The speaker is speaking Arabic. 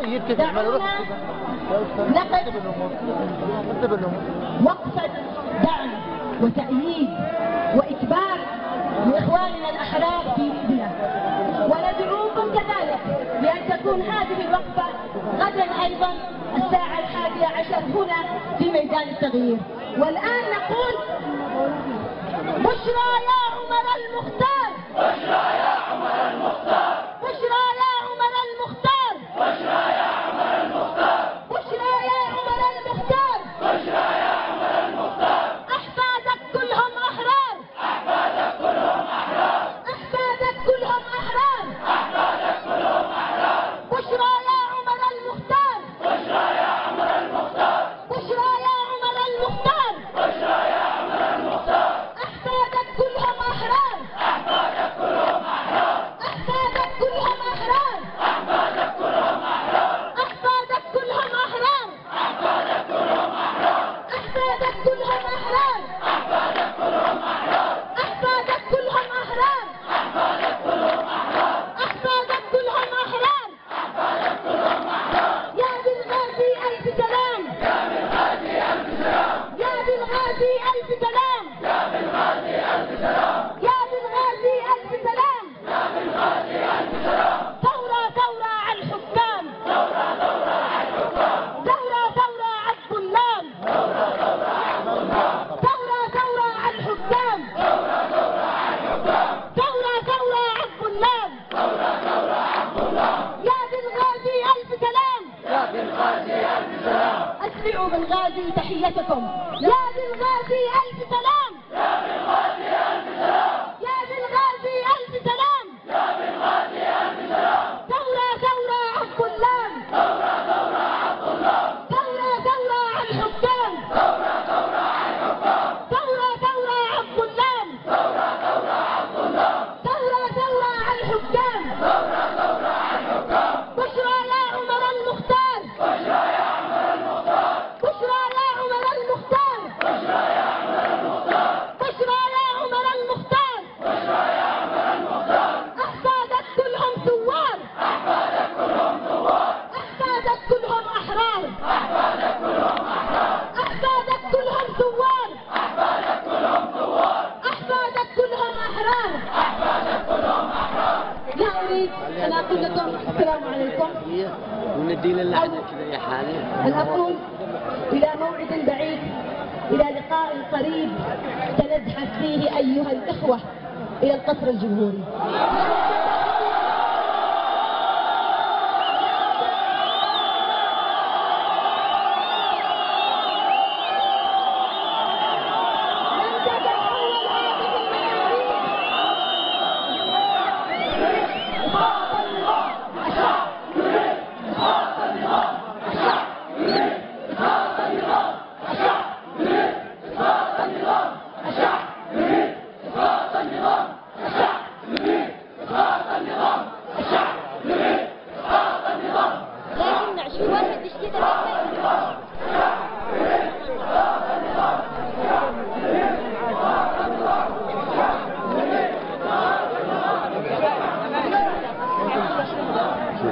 طيب كيف نعمل وقفة دعم وتأييد وإجبار لإخواننا الأحرار في ليبيا، وندعوكم كذلك لأن تكون هذه الوقفة غدا أيضا الساعة 11 هنا في ميدان التغيير. والآن نقول بشرى يا عمر المختار، بشرى يا عمر المختار، بشرى يا عمر المختار، بشرى يا عمر المختار، بشرى يا عمر المختار، بشرى يا عمر المختار. أحفادك كلهم أحرار، أحفادك كلهم أحرار، أحفادك كلهم أحرار، أحفادك كلهم أحرار. بشرى يا عمر المختار، بشرى يا عمر المختار، بشرى يا عمر المختار، بشرى يا عمر المختار. أحفادك كلهم أحرار، أحفادك كلهم أحرار، أحفادك كلهم أحرار، أحفادك كلهم أحرار، أحفادك كلهم أحرار، أحفادك كلهم أحرار، أحفادك كلهم أحرار، أحفادك كلهم أحرار، أحفادك كلهم أحرار، أحفادك كلهم أحرار، أحفادك كلهم أحرار. أحفادك كلهم أحرار. يا بالغازي ألف سلام، يا بالغازي ألف سلام، يا بالغازي ألف سلام، يا بالغازي ألف سلام، يا بالغازي ألف سلام. يا بالغازي ألف سلام. ثورة ثورة على الحكام، ثورة ثورة على الحكام، ثورة ثورة على الظلام، ثورة ثورة على الظلام، ثورة ثورة على الحكام، ثورة ثورة على الحكام، ثورة ثورة على الظلام. ثورة ثورة على الظلام. يا بالغازي ألف سلام، يا بالغازي ألف سلام، أسمعوا بالغازي تحيتكم. يا بالغازي ألف سلام، يا بالغازي ألف سلام، يا بالغازي ألف سلام. يا بالغازي ألف سلام. ثورة ثورة على الظلام، ثورة ثورة على الظلام، ثورة ثورة على الحكام، ثورة ثورة على الحكام، ثورة ثورة على الظلام، ثورة ثورة على الظلام، ثورة ثورة على الحكام. ثورة ثورة على الحكام. بشرى يا عمر المختار، بشرى يا عمر المختار، بشرى يا عمر المختار، بشرى يا عمر المختار، بشرى يا عمر المختار. بشرى يا عمر المختار. أحفادك كلهم ثوار، أحفادك كلهم ثوار، أحفادك كلهم أحرار، أحفادك كلهم أحرار، أحفادك كلهم ثوار، أحفادك كلهم ثوار، أحفادك كلهم أحرار. أحفادك كلهم أحرار. لا أريد أن أقول لكم السلام عليكم، وندي لنا احنا كذا يا حالي. أن أقول إلى موعد بعيد، إلى لقاء قريب سنزحف فيه أيها الإخوة إلى القصر الجمهوري. شو